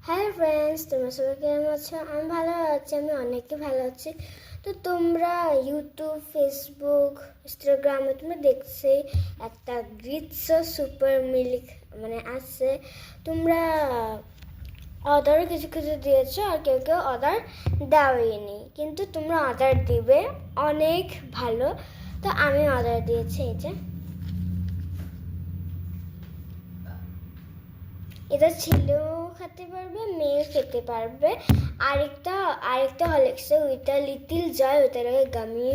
Hello friends, তোমরা সবাই কেমন আছো? আমি ভালো আছি, আমি অনেকই ভালো আছি। তো তোমরা ইউটিউব, ফেসবুক, ইনস্টাগ্রামে তুমি দেখছি একটা গ্রিটস সুপার মিল্ক আছে। তোমরা অর্ডারও কিছু কিছু দিয়েছো আর কেউ কেউ অর্ডার দেওয়াইনি, কিন্তু তোমরা অর্ডার দিবে, অনেক ভালো। তো আমি অর্ডার দিয়েছি, এই যে এটা ছেলেও খেতে পারবে, মেয়েও খেতে পারবে। আরেকটা হরলিক্সে ওইটা লিটিল জয়, ওইটা লাগে গামি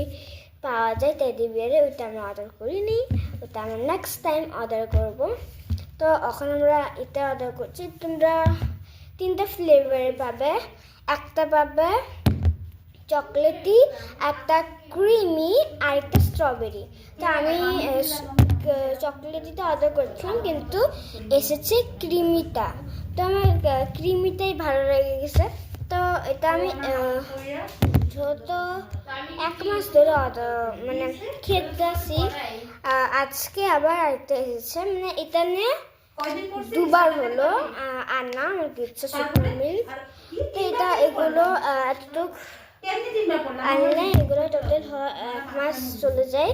পাওয়া যায় টেডি বিয়ারে, ওইটা আমরা অর্ডার করিনি, ওটা আমরা নেক্সট টাইম অর্ডার করব। তো এখন আমরা এটা অর্ডার করছি। তোমরা 3টা ফ্লেভারে পাবে, একটা পাবে চকলেটি, একটা ক্রিমি, আর একটা স্ট্রবেরি। তো আমি চকলেটিটা অর্ডার করছিলাম, কিন্তু এসেছে ক্রিমিটা। তো আমার ক্রিমিটাই ভালো লেগে গেছে। তো এটা আমি যত 1 মাস ধরে খেতেছি। আজকে আবার আরেকটা এসেছে, এটা নিয়ে 2বার হলো আনা আমার গ্রিটস সুপার মিল্ক। তো এগুলো এতটুক আনলে এগুলো টোটাল 1 মাস চলে যায়,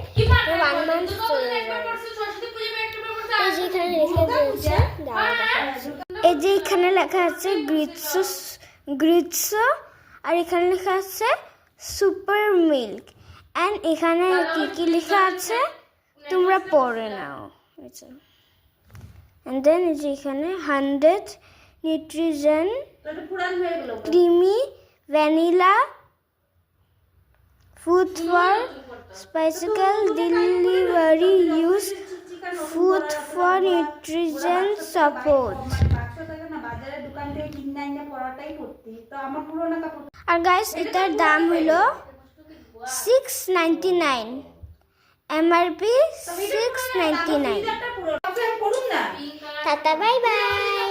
1 মান্থ চলে যায়। এই যে এখানে লেখা দিয়েছে, এই যে এখানে লেখা আছে গ্রিটস, আর এখানে লেখা আছে সুপার মিল্ক, অ্যান্ড এখানে কি কি লেখা আছে তোমরা পড়ে নাও। অ্যান্ড দেন এই যে এখানে 100 nutrition, creamy, vanilla, food for bicycle delivery use, food for nutrition support. আর গাইস, এটার দাম হলো 699, MRP 699। Tata, bye bye.